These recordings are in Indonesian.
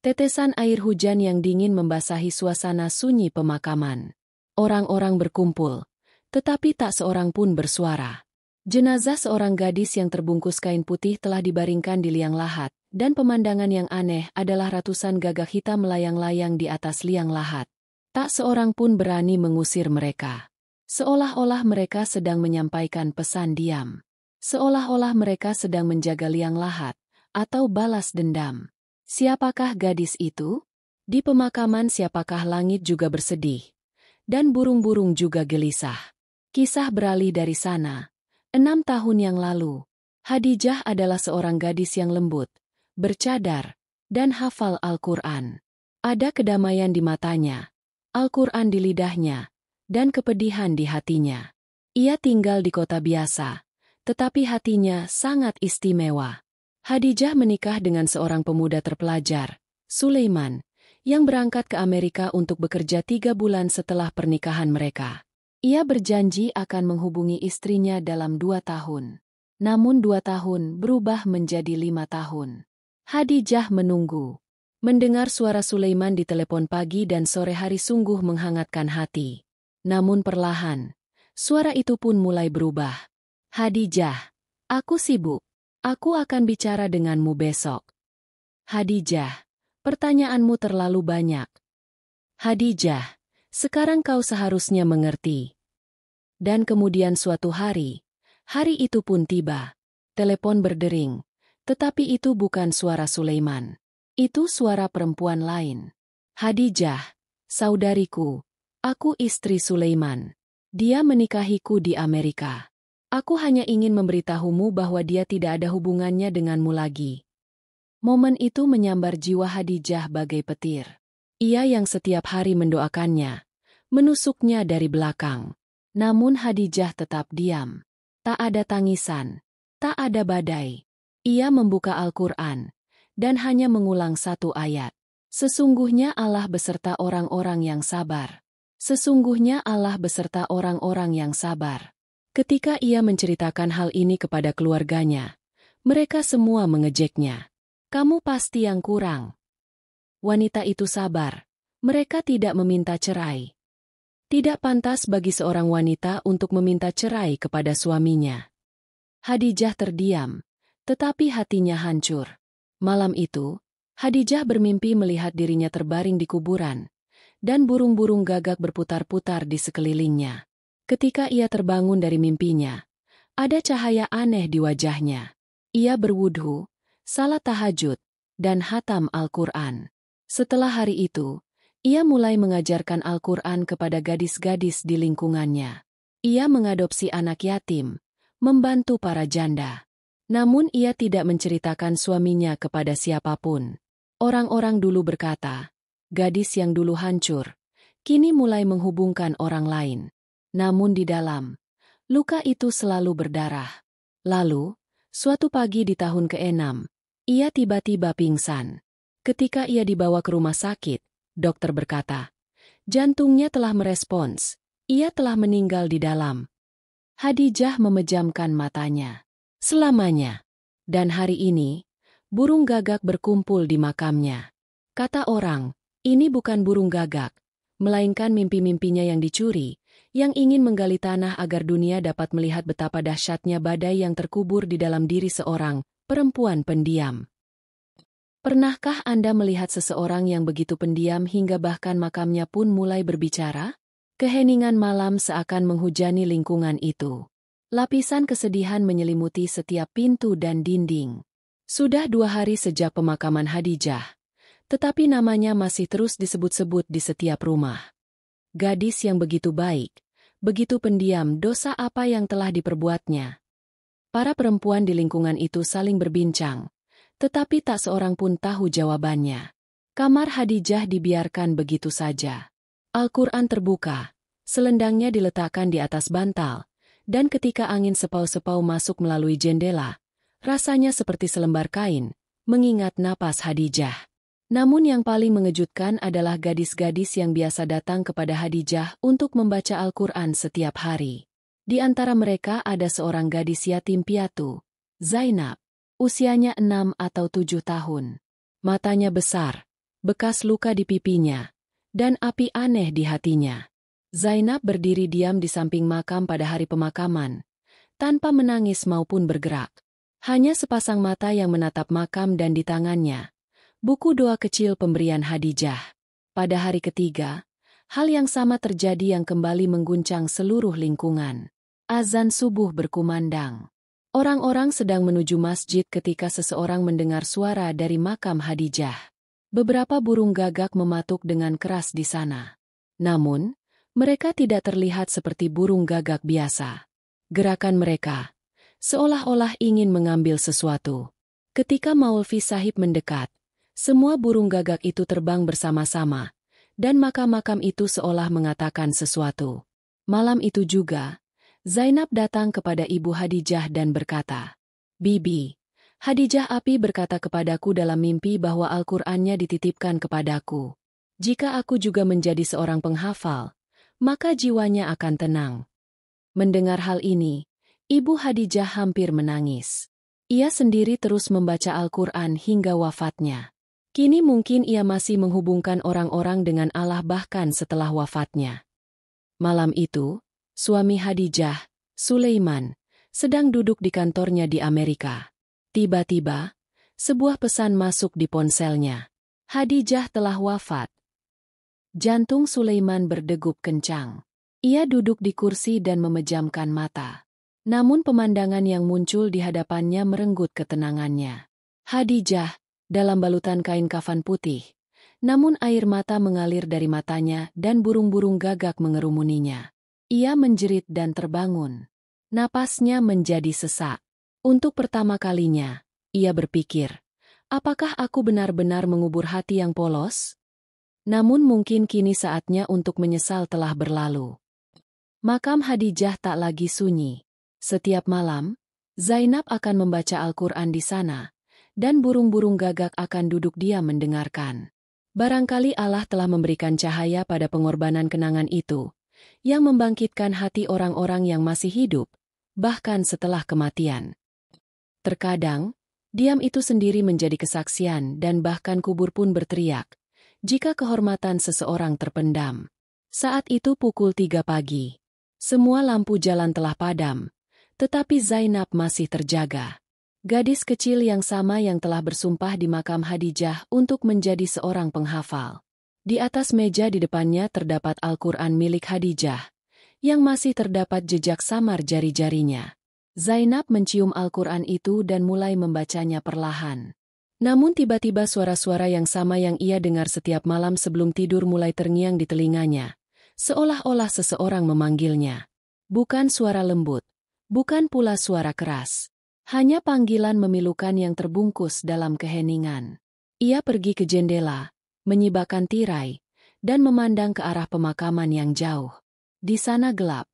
Tetesan air hujan yang dingin membasahi suasana sunyi pemakaman. Orang-orang berkumpul, tetapi tak seorang pun bersuara. Jenazah seorang gadis yang terbungkus kain putih telah dibaringkan di liang lahat, dan pemandangan yang aneh adalah ratusan gagak hitam melayang-layang di atas liang lahat. Tak seorang pun berani mengusir mereka. Seolah-olah mereka sedang menyampaikan pesan diam. Seolah-olah mereka sedang menjaga liang lahat, atau balas dendam. Siapakah gadis itu? Di pemakaman siapakah langit juga bersedih. Dan burung-burung juga gelisah. Kisah beralih dari sana. 6 tahun yang lalu, Hadijah adalah seorang gadis yang lembut, bercadar, dan hafal Al-Quran. Ada kedamaian di matanya, Al-Quran di lidahnya, dan kepedihan di hatinya. Ia tinggal di kota biasa, tetapi hatinya sangat istimewa. Hadijah menikah dengan seorang pemuda terpelajar, Sulaiman, yang berangkat ke Amerika untuk bekerja 3 bulan setelah pernikahan mereka. Ia berjanji akan menghubungi istrinya dalam 2 tahun. Namun 2 tahun berubah menjadi 5 tahun. Hadijah menunggu. Mendengar suara Sulaiman di telepon pagi dan sore hari sungguh menghangatkan hati. Namun perlahan, suara itu pun mulai berubah. Hadijah, aku sibuk. Aku akan bicara denganmu besok. Hadijah, pertanyaanmu terlalu banyak. Hadijah, sekarang kau seharusnya mengerti. Dan kemudian suatu hari itu pun tiba. Telepon berdering, tetapi itu bukan suara Sulaiman. Itu suara perempuan lain. Hadijah, saudariku, aku istri Sulaiman. Dia menikahiku di Amerika. Aku hanya ingin memberitahumu bahwa dia tidak ada hubungannya denganmu lagi. Momen itu menyambar jiwa Hadijah bagai petir. Ia yang setiap hari mendoakannya, menusuknya dari belakang. Namun Hadijah tetap diam. Tak ada tangisan, tak ada badai. Ia membuka Al-Quran, dan hanya mengulang 1 ayat. Sesungguhnya Allah beserta orang-orang yang sabar. Sesungguhnya Allah beserta orang-orang yang sabar. Ketika ia menceritakan hal ini kepada keluarganya, mereka semua mengejeknya. Kamu pasti yang kurang. Wanita itu sabar. Mereka tidak meminta cerai. Tidak pantas bagi seorang wanita untuk meminta cerai kepada suaminya. Hadijah terdiam, tetapi hatinya hancur. Malam itu, Hadijah bermimpi melihat dirinya terbaring di kuburan, dan burung-burung gagak berputar-putar di sekelilingnya. Ketika ia terbangun dari mimpinya, ada cahaya aneh di wajahnya. Ia berwudhu, salat tahajud, dan hatam Al-Quran. Setelah hari itu, ia mulai mengajarkan Al-Quran kepada gadis-gadis di lingkungannya. Ia mengadopsi anak yatim, membantu para janda. Namun ia tidak menceritakan suaminya kepada siapapun. Orang-orang dulu berkata, gadis yang dulu hancur, kini mulai menghubungkan orang lain. Namun di dalam, luka itu selalu berdarah. Lalu, suatu pagi di tahun ke-6, ia tiba-tiba pingsan. Ketika ia dibawa ke rumah sakit, dokter berkata, jantungnya telah merespons, ia telah meninggal di dalam. Hadijah memejamkan matanya. Selamanya. Dan hari ini, burung gagak berkumpul di makamnya. Kata orang, ini bukan burung gagak, melainkan mimpi-mimpinya yang dicuri, yang ingin menggali tanah agar dunia dapat melihat betapa dahsyatnya badai yang terkubur di dalam diri seorang perempuan pendiam. Pernahkah Anda melihat seseorang yang begitu pendiam hingga bahkan makamnya pun mulai berbicara? Keheningan malam seakan menghujani lingkungan itu. Lapisan kesedihan menyelimuti setiap pintu dan dinding. Sudah 2 hari sejak pemakaman Hadijah, tetapi namanya masih terus disebut-sebut di setiap rumah. Gadis yang begitu baik, begitu pendiam, dosa apa yang telah diperbuatnya? Para perempuan di lingkungan itu saling berbincang, tetapi tak seorang pun tahu jawabannya. Kamar Hadijah dibiarkan begitu saja. Al-Quran terbuka, selendangnya diletakkan di atas bantal, dan ketika angin sepau-sepau masuk melalui jendela, rasanya seperti selembar kain, mengingat napas Hadijah. Namun yang paling mengejutkan adalah gadis-gadis yang biasa datang kepada Hadijah untuk membaca Al-Quran setiap hari. Di antara mereka ada seorang gadis yatim piatu, Zainab, usianya 6 atau 7 tahun. Matanya besar, bekas luka di pipinya, dan api aneh di hatinya. Zainab berdiri diam di samping makam pada hari pemakaman, tanpa menangis maupun bergerak. Hanya sepasang mata yang menatap makam dan di tangannya, buku doa kecil pemberian Hadijah. Pada hari ketiga, hal yang sama terjadi yang kembali mengguncang seluruh lingkungan. Azan subuh berkumandang. Orang-orang sedang menuju masjid ketika seseorang mendengar suara dari makam Hadijah. Beberapa burung gagak mematuk dengan keras di sana. Namun, mereka tidak terlihat seperti burung gagak biasa. Gerakan mereka seolah-olah ingin mengambil sesuatu. Ketika Maulvi Sahib mendekat, semua burung gagak itu terbang bersama-sama, dan makam-makam itu seolah mengatakan sesuatu. Malam itu juga, Zainab datang kepada Ibu Hadijah dan berkata, "Bibi, Hadijah Api berkata kepadaku dalam mimpi bahwa Al-Qur'annya dititipkan kepadaku. Jika aku juga menjadi seorang penghafal, maka jiwanya akan tenang." Mendengar hal ini, Ibu Hadijah hampir menangis. Ia sendiri terus membaca Al-Qur'an hingga wafatnya. Kini mungkin ia masih menghubungkan orang-orang dengan Allah bahkan setelah wafatnya. Malam itu, suami Hadijah, Sulaiman, sedang duduk di kantornya di Amerika. Tiba-tiba, sebuah pesan masuk di ponselnya. Hadijah telah wafat. Jantung Sulaiman berdegup kencang. Ia duduk di kursi dan memejamkan mata. Namun pemandangan yang muncul di hadapannya merenggut ketenangannya. Hadijah, dalam balutan kain kafan putih. Namun air mata mengalir dari matanya dan burung-burung gagak mengerumuninya. Ia menjerit dan terbangun. Napasnya menjadi sesak. Untuk pertama kalinya, ia berpikir, apakah aku benar-benar mengubur hati yang polos? Namun mungkin kini saatnya untuk menyesal telah berlalu. Makam Hadijah tak lagi sunyi. Setiap malam, Zainab akan membaca Al-Qur'an di sana, dan burung-burung gagak akan duduk diam mendengarkan. Barangkali Allah telah memberikan cahaya pada pengorbanan kenangan itu, yang membangkitkan hati orang-orang yang masih hidup, bahkan setelah kematian. Terkadang, diam itu sendiri menjadi kesaksian dan bahkan kubur pun berteriak, jika kehormatan seseorang terpendam. Saat itu pukul 3 pagi. Semua lampu jalan telah padam, tetapi Zainab masih terjaga. Gadis kecil yang sama yang telah bersumpah di makam Hadijah untuk menjadi seorang penghafal. Di atas meja di depannya terdapat Al-Qur'an milik Hadijah, yang masih terdapat jejak samar jari-jarinya. Zainab mencium Al-Qur'an itu dan mulai membacanya perlahan. Namun tiba-tiba suara-suara yang sama yang ia dengar setiap malam sebelum tidur mulai terngiang di telinganya, seolah-olah seseorang memanggilnya. Bukan suara lembut, bukan pula suara keras. Hanya panggilan memilukan yang terbungkus dalam keheningan. Ia pergi ke jendela, menyibakkan tirai, dan memandang ke arah pemakaman yang jauh. Di sana gelap,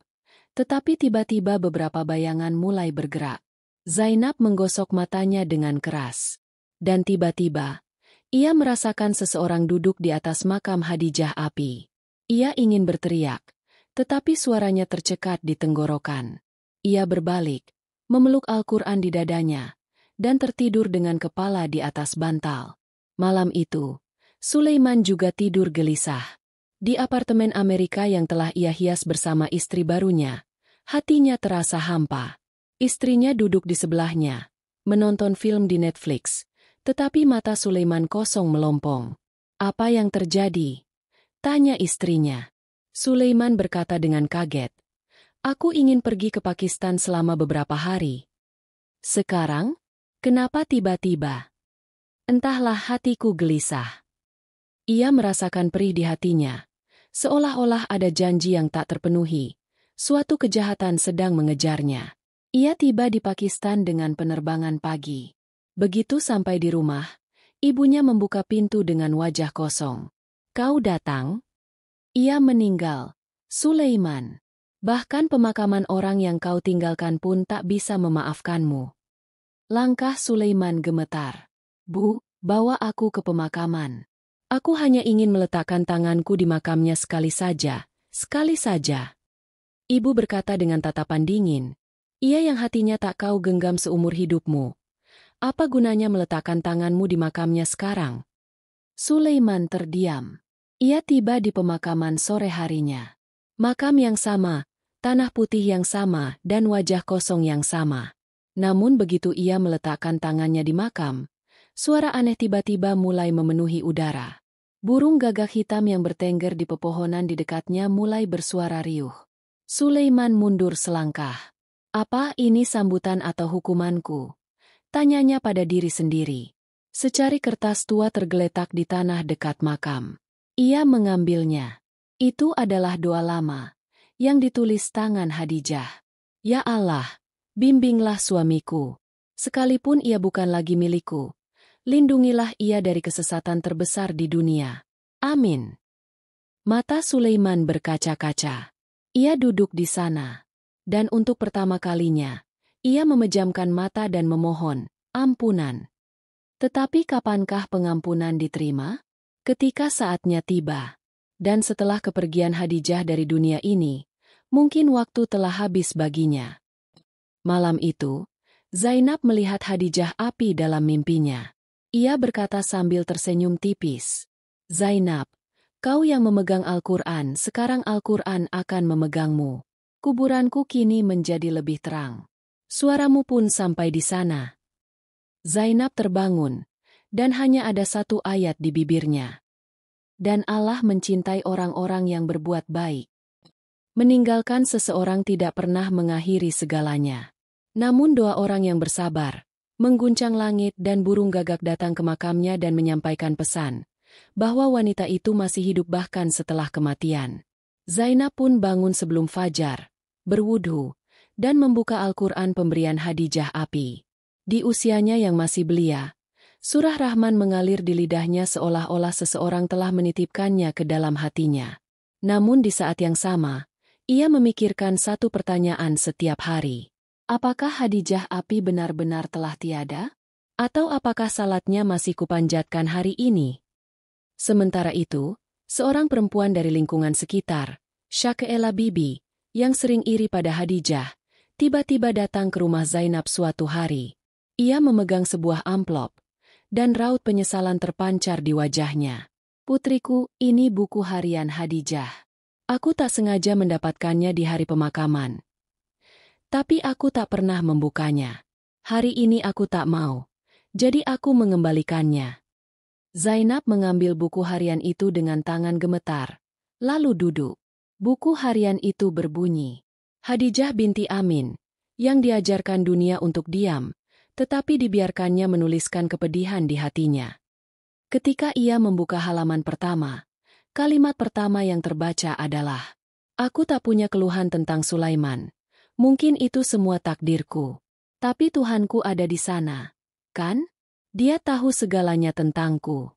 tetapi tiba-tiba beberapa bayangan mulai bergerak. Zainab menggosok matanya dengan keras. Dan tiba-tiba, ia merasakan seseorang duduk di atas makam Hadijah Api. Ia ingin berteriak, tetapi suaranya tercekat di tenggorokan. Ia berbalik, memeluk Al-Qur'an di dadanya, dan tertidur dengan kepala di atas bantal. Malam itu, Sulaiman juga tidur gelisah. Di apartemen Amerika yang telah ia hias bersama istri barunya, hatinya terasa hampa. Istrinya duduk di sebelahnya, menonton film di Netflix, tetapi mata Sulaiman kosong melompong. "Apa yang terjadi?" tanya istrinya. Sulaiman berkata dengan kaget, "Aku ingin pergi ke Pakistan selama beberapa hari." "Sekarang? Kenapa tiba-tiba?" "Entahlah, hatiku gelisah." Ia merasakan perih di hatinya, seolah-olah ada janji yang tak terpenuhi, suatu kejahatan sedang mengejarnya. Ia tiba di Pakistan dengan penerbangan pagi. Begitu sampai di rumah, ibunya membuka pintu dengan wajah kosong. "Kau datang?" "Ia meninggal, Sulaiman. Bahkan pemakaman orang yang kau tinggalkan pun tak bisa memaafkanmu." Langkah Sulaiman gemetar. "Bu, bawa aku ke pemakaman. Aku hanya ingin meletakkan tanganku di makamnya sekali saja, sekali saja." Ibu berkata dengan tatapan dingin, "Ia yang hatinya tak kau genggam seumur hidupmu. Apa gunanya meletakkan tanganmu di makamnya sekarang?" Sulaiman terdiam. Ia tiba di pemakaman sore harinya. Makam yang sama, tanah putih yang sama, dan wajah kosong yang sama. Namun begitu ia meletakkan tangannya di makam, suara aneh tiba-tiba mulai memenuhi udara. Burung gagak hitam yang bertengger di pepohonan di dekatnya mulai bersuara riuh. Sulaiman mundur selangkah. Apa ini sambutan atau hukumanku? Tanyanya pada diri sendiri. Secari kertas tua tergeletak di tanah dekat makam. Ia mengambilnya. Itu adalah doa lama yang ditulis tangan Hadijah. Ya Allah, bimbinglah suamiku. Sekalipun ia bukan lagi milikku, lindungilah ia dari kesesatan terbesar di dunia. Amin. Mata Sulaiman berkaca-kaca. Ia duduk di sana. Dan untuk pertama kalinya, ia memejamkan mata dan memohon ampunan. Tetapi kapankah pengampunan diterima? Ketika saatnya tiba. Dan setelah kepergian Hadijah dari dunia ini, mungkin waktu telah habis baginya. Malam itu, Zainab melihat Hadijah api dalam mimpinya. Ia berkata sambil tersenyum tipis, Zainab, kau yang memegang Al-Quran, sekarang Al-Quran akan memegangmu. Kuburanku kini menjadi lebih terang. Suaramu pun sampai di sana. Zainab terbangun, dan hanya ada satu ayat di bibirnya. Dan Allah mencintai orang-orang yang berbuat baik. Meninggalkan seseorang tidak pernah mengakhiri segalanya. Namun doa orang yang bersabar, mengguncang langit dan burung gagak datang ke makamnya dan menyampaikan pesan, bahwa wanita itu masih hidup bahkan setelah kematian. Zainab pun bangun sebelum fajar, berwudhu, dan membuka Al-Quran pemberian Hadijah api. Di usianya yang masih belia, surah Rahman mengalir di lidahnya seolah-olah seseorang telah menitipkannya ke dalam hatinya. Namun di saat yang sama, ia memikirkan satu pertanyaan setiap hari. Apakah Hadijah api benar-benar telah tiada? Atau apakah salatnya masih kupanjatkan hari ini? Sementara itu, seorang perempuan dari lingkungan sekitar, Syakela Bibi, yang sering iri pada Hadijah, tiba-tiba datang ke rumah Zainab suatu hari. Ia memegang sebuah amplop, dan raut penyesalan terpancar di wajahnya. Putriku, ini buku harian Hadijah. Aku tak sengaja mendapatkannya di hari pemakaman. Tapi aku tak pernah membukanya. Hari ini aku tak mau, jadi aku mengembalikannya. Zainab mengambil buku harian itu dengan tangan gemetar, lalu duduk. Buku harian itu berbunyi, Hadijah binti Amin, yang diajarkan dunia untuk diam, tetapi dibiarkannya menuliskan kepedihan di hatinya. Ketika ia membuka halaman pertama, kalimat pertama yang terbaca adalah, Aku tak punya keluhan tentang Sulaiman. Mungkin itu semua takdirku. Tapi Tuhanku ada di sana. Kan? Dia tahu segalanya tentangku.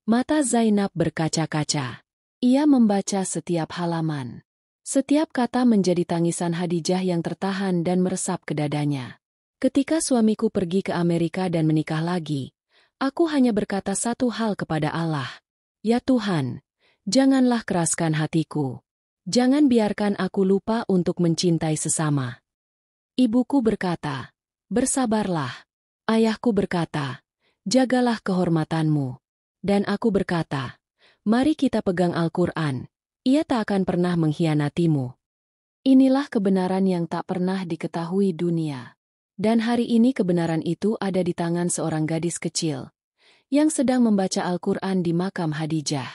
Mata Zainab berkaca-kaca. Ia membaca setiap halaman. Setiap kata menjadi tangisan Hadijah yang tertahan dan meresap ke dadanya. Ketika suamiku pergi ke Amerika dan menikah lagi, aku hanya berkata satu hal kepada Allah. Ya Tuhan, janganlah keraskan hatiku. Jangan biarkan aku lupa untuk mencintai sesama. Ibuku berkata, bersabarlah. Ayahku berkata, jagalah kehormatanmu. Dan aku berkata, mari kita pegang Al-Quran. Ia tak akan pernah mengkhianatimu. Inilah kebenaran yang tak pernah diketahui dunia. Dan hari ini kebenaran itu ada di tangan seorang gadis kecil yang sedang membaca Al-Quran di makam Hadijah.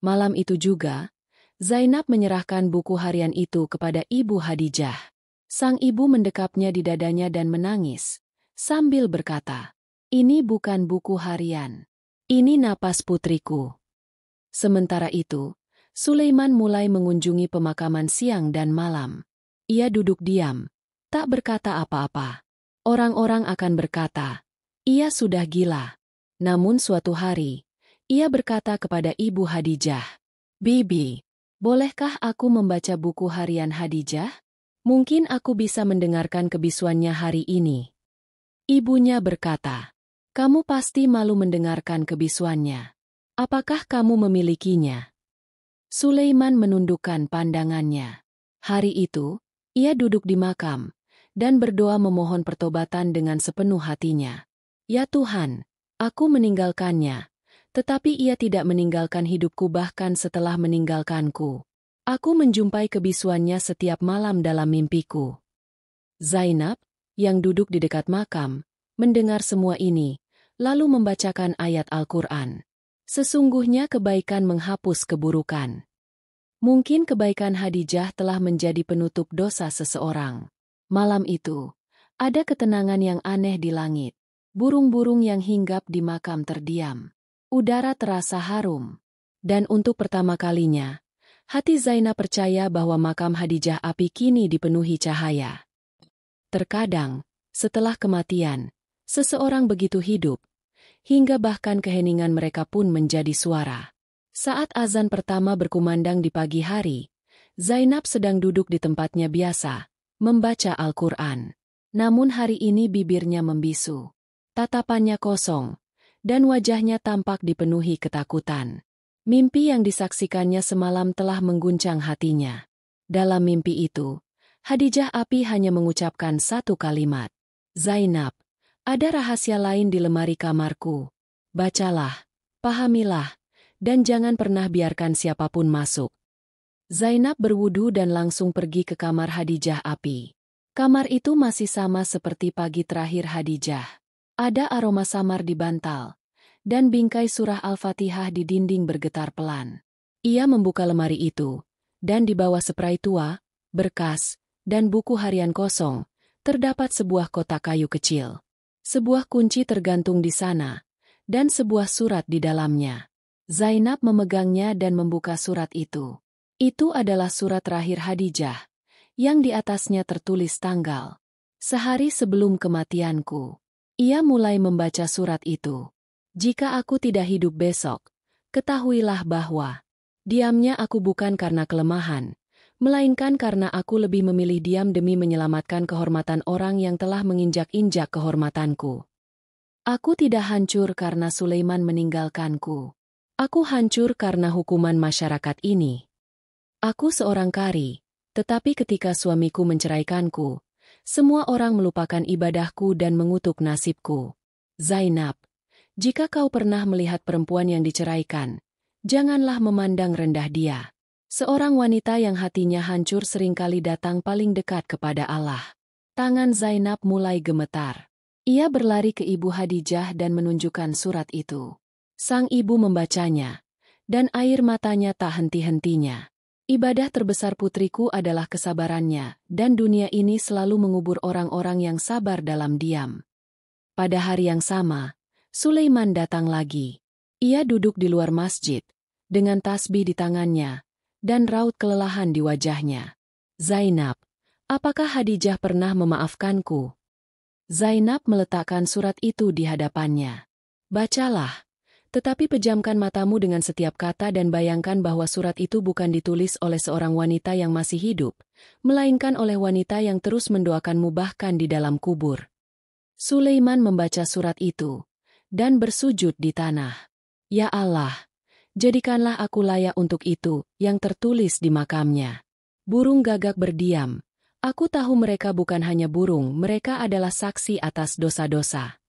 Malam itu juga, Zainab menyerahkan buku harian itu kepada ibu Hadijah. Sang ibu mendekapnya di dadanya dan menangis, sambil berkata, ini bukan buku harian. Ini napas putriku. Sementara itu, Sulaiman mulai mengunjungi pemakaman siang dan malam. Ia duduk diam, tak berkata apa-apa. Orang-orang akan berkata, ia sudah gila. Namun suatu hari, ia berkata kepada ibu Hadijah, Bibi, bolehkah aku membaca buku harian Hadijah? Mungkin aku bisa mendengarkan kebisuannya hari ini. Ibunya berkata, kamu pasti malu mendengarkan kebisuannya. Apakah kamu memilikinya? Sulaiman menundukkan pandangannya. Hari itu, ia duduk di makam dan berdoa memohon pertobatan dengan sepenuh hatinya. Ya Tuhan, aku meninggalkannya, Tetapi ia tidak meninggalkan hidupku bahkan setelah meninggalkanku. Aku menjumpai kebisuannya setiap malam dalam mimpiku. Zainab, yang duduk di dekat makam, mendengar semua ini, lalu membacakan ayat Al-Quran. Sesungguhnya kebaikan menghapus keburukan. Mungkin kebaikan Khadijah telah menjadi penutup dosa seseorang. Malam itu, ada ketenangan yang aneh di langit. Burung-burung yang hinggap di makam terdiam. Udara terasa harum. Dan untuk pertama kalinya, hati Zainab percaya bahwa makam Khadijah Api kini dipenuhi cahaya. Terkadang, setelah kematian, seseorang begitu hidup, hingga bahkan keheningan mereka pun menjadi suara. Saat azan pertama berkumandang di pagi hari, Zainab sedang duduk di tempatnya biasa, membaca Al-Quran. Namun hari ini bibirnya membisu. Tatapannya kosong, dan wajahnya tampak dipenuhi ketakutan. Mimpi yang disaksikannya semalam telah mengguncang hatinya. Dalam mimpi itu, Khadijah Api hanya mengucapkan satu kalimat. Zainab, ada rahasia lain di lemari kamarku. Bacalah, pahamilah, dan jangan pernah biarkan siapapun masuk. Zainab berwudu dan langsung pergi ke kamar Khadijah Api. Kamar itu masih sama seperti pagi terakhir Khadijah. Ada aroma samar di bantal, dan bingkai surah Al-Fatihah di dinding bergetar pelan. Ia membuka lemari itu, dan di bawah spray tua, berkas, dan buku harian kosong, terdapat sebuah kotak kayu kecil. Sebuah kunci tergantung di sana, dan sebuah surat di dalamnya. Zainab memegangnya dan membuka surat itu. Itu adalah surat terakhir Khadijah, yang di atasnya tertulis tanggal. Sehari sebelum kematianku. Ia mulai membaca surat itu. Jika aku tidak hidup besok, ketahuilah bahwa diamnya aku bukan karena kelemahan, melainkan karena aku lebih memilih diam demi menyelamatkan kehormatan orang yang telah menginjak-injak kehormatanku. Aku tidak hancur karena Sulaiman meninggalkanku. Aku hancur karena hukuman masyarakat ini. Aku seorang qari, tetapi ketika suamiku menceraikanku, semua orang melupakan ibadahku dan mengutuk nasibku. Zainab, jika kau pernah melihat perempuan yang diceraikan, janganlah memandang rendah dia. Seorang wanita yang hatinya hancur seringkali datang paling dekat kepada Allah. Tangan Zainab mulai gemetar. Ia berlari ke ibu Khadijah dan menunjukkan surat itu. Sang ibu membacanya, dan air matanya tak henti-hentinya. Ibadah terbesar putriku adalah kesabarannya, dan dunia ini selalu mengubur orang-orang yang sabar dalam diam. Pada hari yang sama, Sulaiman datang lagi. Ia duduk di luar masjid, dengan tasbih di tangannya, dan raut kelelahan di wajahnya. Zainab, apakah Khadijah pernah memaafkanku? Zainab meletakkan surat itu di hadapannya. Bacalah. Tetapi pejamkan matamu dengan setiap kata dan bayangkan bahwa surat itu bukan ditulis oleh seorang wanita yang masih hidup, melainkan oleh wanita yang terus mendoakanmu bahkan di dalam kubur. Sulaiman membaca surat itu, dan bersujud di tanah. Ya Allah, jadikanlah aku layak untuk itu, yang tertulis di makamnya. Burung gagak berdiam. Aku tahu mereka bukan hanya burung, mereka adalah saksi atas dosa-dosa.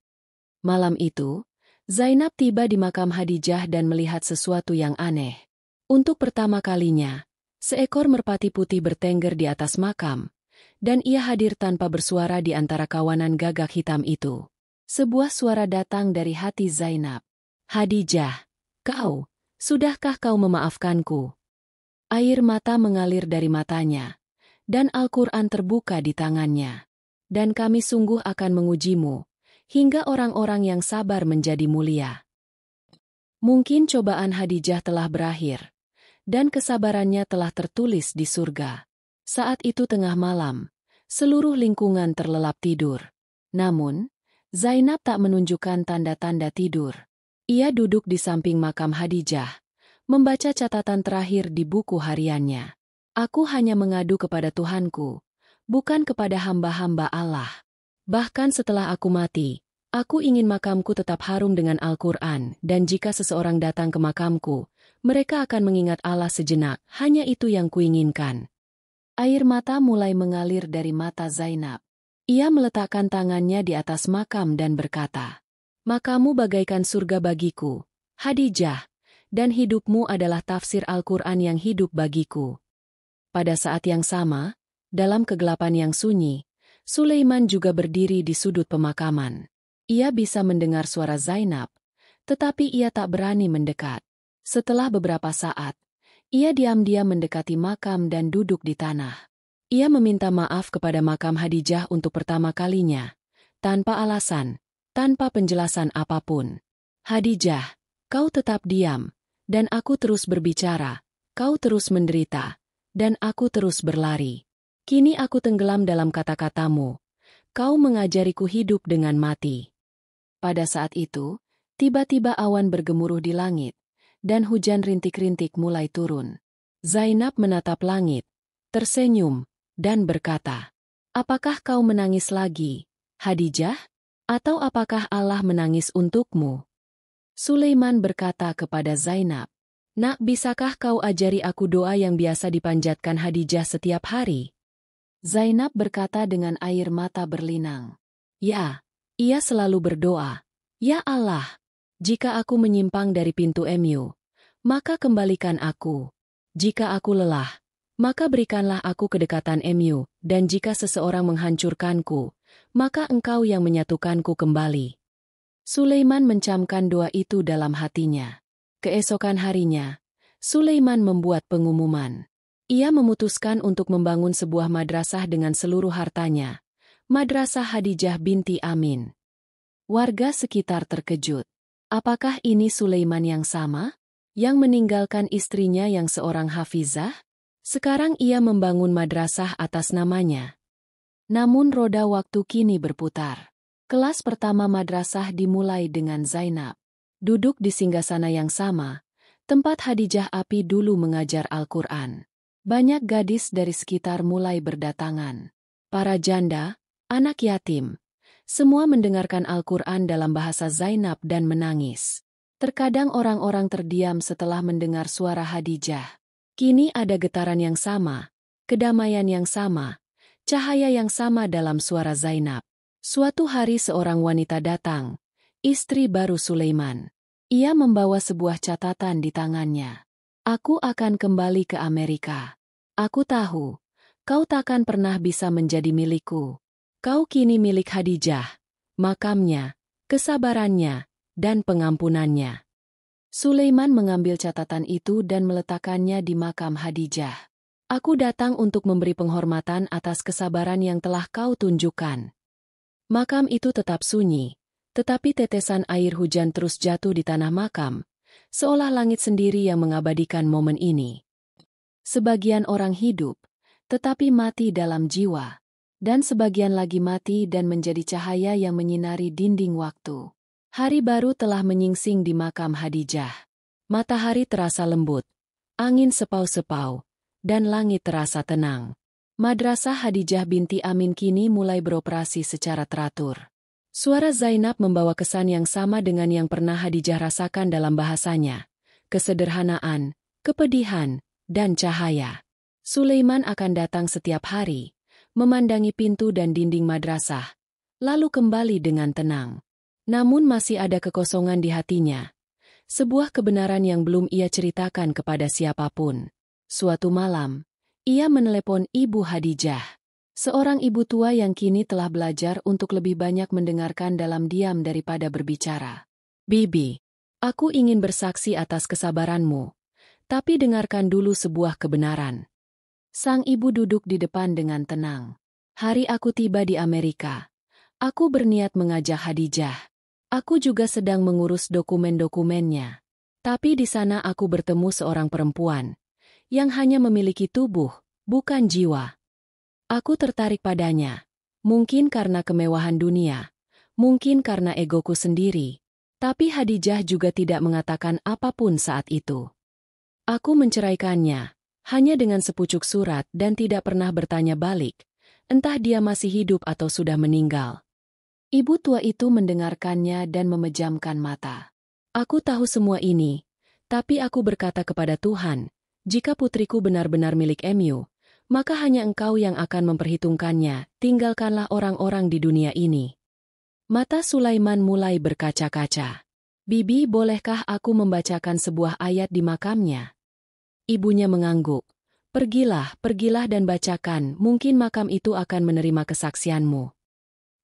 Malam itu, Zainab tiba di makam Khadijah dan melihat sesuatu yang aneh. Untuk pertama kalinya, seekor merpati putih bertengger di atas makam, dan ia hadir tanpa bersuara di antara kawanan gagak hitam itu. Sebuah suara datang dari hati Zainab. Khadijah, sudahkah kau memaafkanku? Air mata mengalir dari matanya, dan Al-Quran terbuka di tangannya. Dan kami sungguh akan mengujimu, hingga orang-orang yang sabar menjadi mulia. Mungkin cobaan Khadijah telah berakhir, dan kesabarannya telah tertulis di surga. Saat itu tengah malam, seluruh lingkungan terlelap tidur. Namun, Zainab tak menunjukkan tanda-tanda tidur. Ia duduk di samping makam Khadijah, membaca catatan terakhir di buku hariannya. Aku hanya mengadu kepada Tuhanku, bukan kepada hamba-hamba Allah. Bahkan setelah aku mati, aku ingin makamku tetap harum dengan Al-Quran, dan jika seseorang datang ke makamku, mereka akan mengingat Allah sejenak, hanya itu yang kuinginkan. Air mata mulai mengalir dari mata Zainab. Ia meletakkan tangannya di atas makam dan berkata, "Makamu bagaikan surga bagiku, Khadijah, dan hidupmu adalah tafsir Al-Quran yang hidup bagiku. Pada saat yang sama, dalam kegelapan yang sunyi, Sulaiman juga berdiri di sudut pemakaman. Ia bisa mendengar suara Zainab, tetapi ia tak berani mendekat. Setelah beberapa saat, ia diam-diam mendekati makam dan duduk di tanah. Ia meminta maaf kepada makam Khadijah untuk pertama kalinya, tanpa alasan, tanpa penjelasan apapun. Khadijah, kau tetap diam, dan aku terus berbicara, kau terus menderita, dan aku terus berlari. Kini aku tenggelam dalam kata-katamu. Kau mengajariku hidup dengan mati. Pada saat itu, tiba-tiba awan bergemuruh di langit, dan hujan rintik-rintik mulai turun. Zainab menatap langit, tersenyum, dan berkata, "Apakah kau menangis lagi, Khadijah? Atau apakah Allah menangis untukmu?" Sulaiman berkata kepada Zainab, "Nak, bisakah kau ajari aku doa yang biasa dipanjatkan Khadijah setiap hari?" Zainab berkata dengan air mata berlinang, "Ya, ia selalu berdoa, 'Ya Allah, jika aku menyimpang dari pintu MU, maka kembalikan aku. Jika aku lelah, maka berikanlah aku kedekatan MU, dan jika seseorang menghancurkanku, maka engkau yang menyatukanku kembali." Sulaiman mencamkan doa itu dalam hatinya. Keesokan harinya, Sulaiman membuat pengumuman. Ia memutuskan untuk membangun sebuah madrasah dengan seluruh hartanya, Madrasah Khadijah binti Amin. Warga sekitar terkejut. Apakah ini Sulaiman yang sama? Yang meninggalkan istrinya yang seorang hafizah? Sekarang ia membangun madrasah atas namanya. Namun roda waktu kini berputar. Kelas pertama madrasah dimulai dengan Zainab. Duduk di singgasana yang sama, tempat Khadijah Api dulu mengajar Al-Quran. Banyak gadis dari sekitar mulai berdatangan. Para janda, anak yatim, semua mendengarkan Al-Quran dalam bahasa Zainab dan menangis. Terkadang orang-orang terdiam setelah mendengar suara Khadijah. Kini ada getaran yang sama, kedamaian yang sama, cahaya yang sama dalam suara Zainab. Suatu hari seorang wanita datang, istri baru Sulaiman. Ia membawa sebuah catatan di tangannya. "Aku akan kembali ke Amerika. Aku tahu, kau takkan pernah bisa menjadi milikku. Kau kini milik Khadijah, makamnya, kesabarannya, dan pengampunannya." Sulaiman mengambil catatan itu dan meletakkannya di makam Khadijah. "Aku datang untuk memberi penghormatan atas kesabaran yang telah kau tunjukkan." Makam itu tetap sunyi, tetapi tetesan air hujan terus jatuh di tanah makam, seolah langit sendiri yang mengabadikan momen ini. Sebagian orang hidup, tetapi mati dalam jiwa, dan sebagian lagi mati dan menjadi cahaya yang menyinari dinding waktu. Hari baru telah menyingsing di makam Khadijah. Matahari terasa lembut, angin sepau-sepau, dan langit terasa tenang. Madrasah Khadijah binti Amin kini mulai beroperasi secara teratur. Suara Zainab membawa kesan yang sama dengan yang pernah Khadijah rasakan dalam bahasanya. Kesederhanaan, kepedihan, dan cahaya. Sulaiman akan datang setiap hari, memandangi pintu dan dinding madrasah, lalu kembali dengan tenang. Namun masih ada kekosongan di hatinya. Sebuah kebenaran yang belum ia ceritakan kepada siapapun. Suatu malam, ia menelepon Ibu Khadijah, seorang ibu tua yang kini telah belajar untuk lebih banyak mendengarkan dalam diam daripada berbicara. "Bibi, aku ingin bersaksi atas kesabaranmu, tapi dengarkan dulu sebuah kebenaran." Sang ibu duduk di depan dengan tenang. "Hari aku tiba di Amerika, aku berniat mengajak Khadijah. Aku juga sedang mengurus dokumen-dokumennya. Tapi di sana aku bertemu seorang perempuan yang hanya memiliki tubuh, bukan jiwa. Aku tertarik padanya, mungkin karena kemewahan dunia, mungkin karena egoku sendiri. Tapi Khadijah juga tidak mengatakan apapun saat itu. Aku menceraikannya, hanya dengan sepucuk surat dan tidak pernah bertanya balik, entah dia masih hidup atau sudah meninggal." Ibu tua itu mendengarkannya dan memejamkan mata. "Aku tahu semua ini, tapi aku berkata kepada Tuhan, jika putriku benar-benar milik MU, maka hanya engkau yang akan memperhitungkannya, tinggalkanlah orang-orang di dunia ini." Mata Sulaiman mulai berkaca-kaca. "Bibi, bolehkah aku membacakan sebuah ayat di makamnya?" Ibunya mengangguk. Pergilah dan bacakan, mungkin makam itu akan menerima kesaksianmu."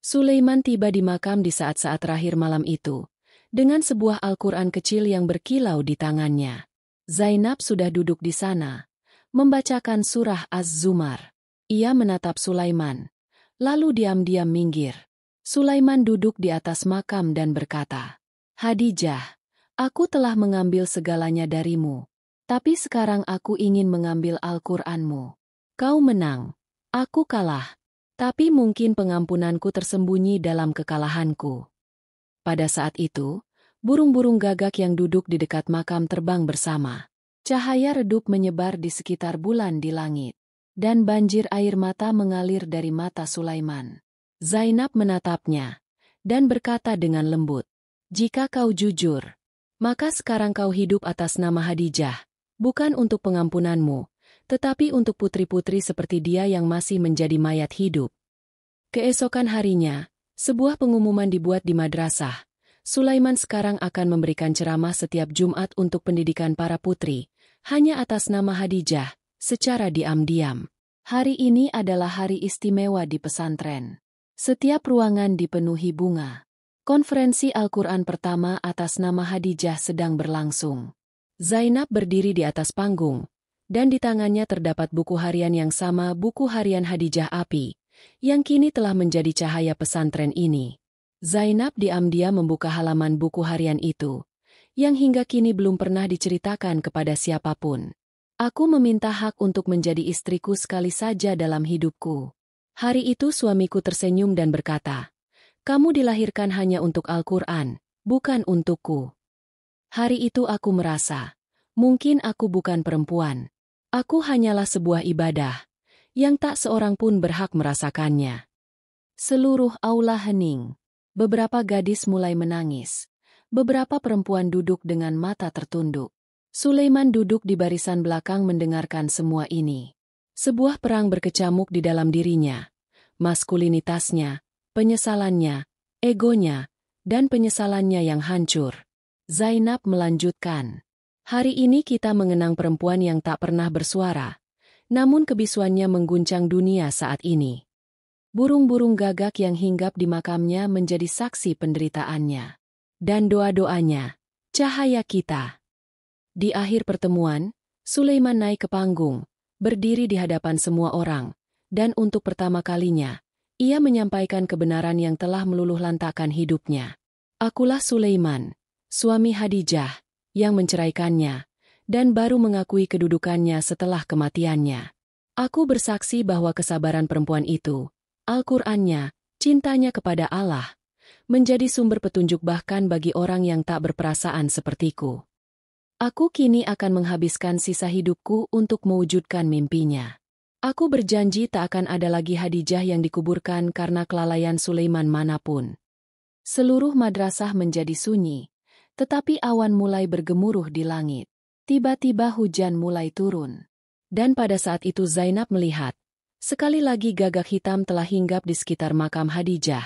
Sulaiman tiba di makam di saat-saat terakhir malam itu, dengan sebuah Al-Quran kecil yang berkilau di tangannya. Zainab sudah duduk di sana, membacakan surah Az-Zumar. Ia menatap Sulaiman, lalu diam-diam minggir. Sulaiman duduk di atas makam dan berkata, "Hadijah, aku telah mengambil segalanya darimu. Tapi sekarang aku ingin mengambil Al-Quranmu. Kau menang, aku kalah. Tapi mungkin pengampunanku tersembunyi dalam kekalahanku." Pada saat itu, burung-burung gagak yang duduk di dekat makam terbang bersama. Cahaya redup menyebar di sekitar bulan di langit. Dan banjir air mata mengalir dari mata Sulaiman. Zainab menatapnya, dan berkata dengan lembut, "Jika kau jujur, maka sekarang kau hidup atas nama Hadijah. Bukan untuk pengampunanmu, tetapi untuk putri-putri seperti dia yang masih menjadi mayat hidup." Keesokan harinya, sebuah pengumuman dibuat di madrasah. Sulaiman sekarang akan memberikan ceramah setiap Jumat untuk pendidikan para putri, hanya atas nama Hadijah, secara diam-diam. Hari ini adalah hari istimewa di pesantren. Setiap ruangan dipenuhi bunga. Konferensi Al-Quran pertama atas nama Hadijah sedang berlangsung. Zainab berdiri di atas panggung, dan di tangannya terdapat buku harian yang sama, buku harian Hadijah Api, yang kini telah menjadi cahaya pesantren ini. Zainab diam-diam membuka halaman buku harian itu, yang hingga kini belum pernah diceritakan kepada siapapun. "Aku meminta hak untuk menjadi istriku sekali saja dalam hidupku." Hari itu suamiku tersenyum dan berkata, "Kamu dilahirkan hanya untuk Al-Quran, bukan untukku." Hari itu aku merasa, mungkin aku bukan perempuan. Aku hanyalah sebuah ibadah, yang tak seorang pun berhak merasakannya. Seluruh aula hening. Beberapa gadis mulai menangis. Beberapa perempuan duduk dengan mata tertunduk. Sulaiman duduk di barisan belakang mendengarkan semua ini. Sebuah perang berkecamuk di dalam dirinya. Maskulinitasnya, penyesalannya, egonya, dan penyesalannya yang hancur. Zainab melanjutkan, "Hari ini kita mengenang perempuan yang tak pernah bersuara, namun kebisuannya mengguncang dunia saat ini. Burung-burung gagak yang hinggap di makamnya menjadi saksi penderitaannya. Dan doa-doanya, cahaya kita." Di akhir pertemuan, Sulaiman naik ke panggung, berdiri di hadapan semua orang, dan untuk pertama kalinya, ia menyampaikan kebenaran yang telah meluluhlantakkan hidupnya. "Akulah Sulaiman, suami Hadijah, yang menceraikannya, dan baru mengakui kedudukannya setelah kematiannya. Aku bersaksi bahwa kesabaran perempuan itu, Al-Qur'annya, cintanya kepada Allah, menjadi sumber petunjuk bahkan bagi orang yang tak berperasaan sepertiku. Aku kini akan menghabiskan sisa hidupku untuk mewujudkan mimpinya. Aku berjanji tak akan ada lagi Hadijah yang dikuburkan karena kelalaian Sulaiman manapun." Seluruh madrasah menjadi sunyi. Tetapi awan mulai bergemuruh di langit. Tiba-tiba hujan mulai turun. Dan pada saat itu Zainab melihat, sekali lagi gagak hitam telah hinggap di sekitar makam Hadijah.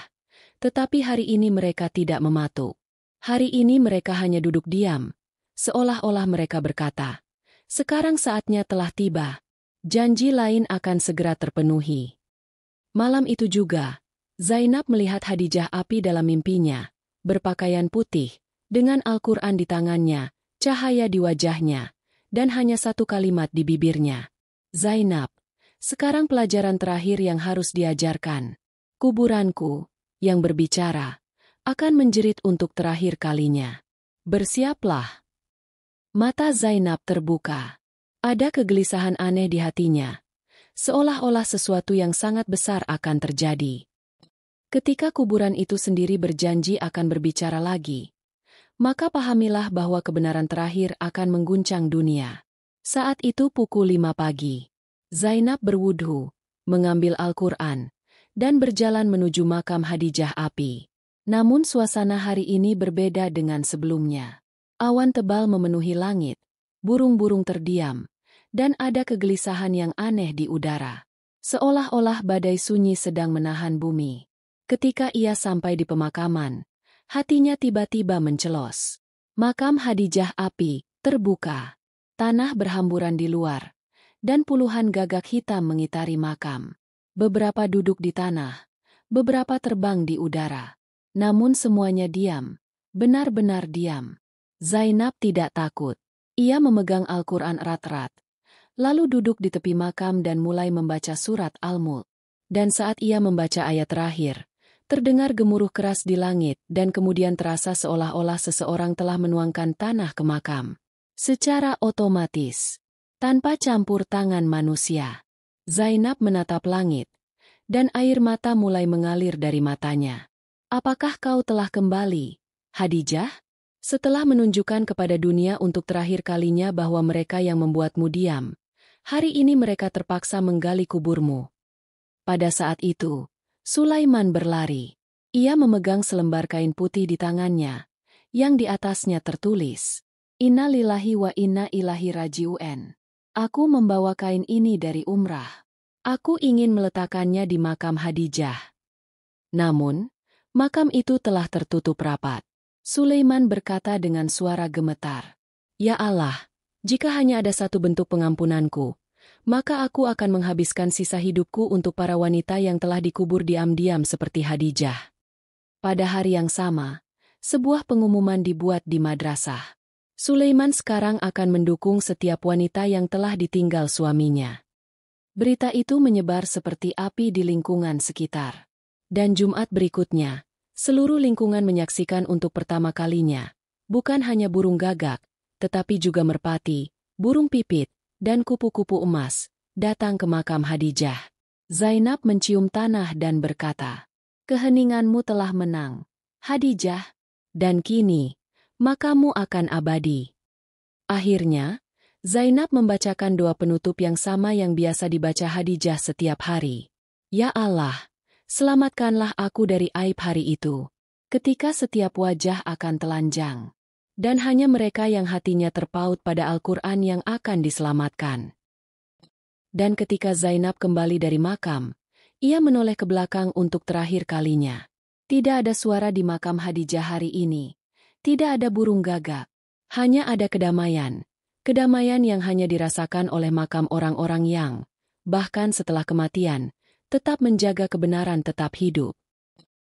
Tetapi hari ini mereka tidak mematuk. Hari ini mereka hanya duduk diam, seolah-olah mereka berkata, "Sekarang saatnya telah tiba. Janji lain akan segera terpenuhi." Malam itu juga, Zainab melihat Hadijah Api dalam mimpinya, berpakaian putih, dengan Al-Quran di tangannya, cahaya di wajahnya, dan hanya satu kalimat di bibirnya. "Zainab, sekarang pelajaran terakhir yang harus diajarkan. Kuburanku, yang berbicara, akan menjerit untuk terakhir kalinya. Bersiaplah." Mata Zainab terbuka. Ada kegelisahan aneh di hatinya, seolah-olah sesuatu yang sangat besar akan terjadi. Ketika kuburan itu sendiri berjanji akan berbicara lagi, maka pahamilah bahwa kebenaran terakhir akan mengguncang dunia. Saat itu pukul 5 pagi. Zainab berwudhu, mengambil Al-Quran, dan berjalan menuju makam Hadijah Api. Namun suasana hari ini berbeda dengan sebelumnya. Awan tebal memenuhi langit, burung-burung terdiam, dan ada kegelisahan yang aneh di udara. Seolah-olah badai sunyi sedang menahan bumi. Ketika ia sampai di pemakaman, hatinya tiba-tiba mencelos. Makam Hadijah api, terbuka. Tanah berhamburan di luar, dan puluhan gagak hitam mengitari makam. Beberapa duduk di tanah, beberapa terbang di udara. Namun semuanya diam, benar-benar diam. Zainab tidak takut. Ia memegang Al-Quran erat-erat, lalu duduk di tepi makam dan mulai membaca surat Al-Mulk. Dan saat ia membaca ayat terakhir, terdengar gemuruh keras di langit dan kemudian terasa seolah-olah seseorang telah menuangkan tanah ke makam. Secara otomatis, tanpa campur tangan manusia, Zainab menatap langit, dan air mata mulai mengalir dari matanya. Apakah kau telah kembali, Hadijah? Setelah menunjukkan kepada dunia untuk terakhir kalinya bahwa mereka yang membuatmu diam, hari ini mereka terpaksa menggali kuburmu. Pada saat itu, Sulaiman berlari. Ia memegang selembar kain putih di tangannya, yang di atasnya tertulis, Inna lillahi wa inna ilaihi raji'un. Aku membawa kain ini dari umrah. Aku ingin meletakkannya di makam Hadijah. Namun, makam itu telah tertutup rapat. Sulaiman berkata dengan suara gemetar, Ya Allah, jika hanya ada satu bentuk pengampunanku, maka aku akan menghabiskan sisa hidupku untuk para wanita yang telah dikubur diam-diam seperti Hadijah. Pada hari yang sama, sebuah pengumuman dibuat di madrasah. Sulaiman sekarang akan mendukung setiap wanita yang telah ditinggal suaminya. Berita itu menyebar seperti api di lingkungan sekitar. Dan Jumat berikutnya, seluruh lingkungan menyaksikan untuk pertama kalinya, bukan hanya burung gagak, tetapi juga merpati, burung pipit, dan kupu-kupu emas, datang ke makam Hadijah. Zainab mencium tanah dan berkata, Keheninganmu telah menang, Hadijah, dan kini, makammu akan abadi. Akhirnya, Zainab membacakan doa penutup yang sama yang biasa dibaca Hadijah setiap hari. Ya Allah, selamatkanlah aku dari aib hari itu, ketika setiap wajah akan telanjang. Dan hanya mereka yang hatinya terpaut pada Al-Quran yang akan diselamatkan. Dan ketika Zainab kembali dari makam, ia menoleh ke belakang untuk terakhir kalinya. Tidak ada suara di makam Hadijah hari ini. Tidak ada burung gagak. Hanya ada kedamaian. Kedamaian yang hanya dirasakan oleh makam orang-orang yang, bahkan setelah kematian, tetap menjaga kebenaran tetap hidup.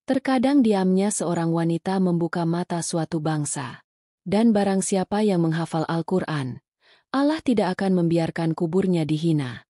Terkadang diamnya seorang wanita membuka mata suatu bangsa. Dan barang siapa yang menghafal Al-Quran, Allah tidak akan membiarkan kuburnya dihina.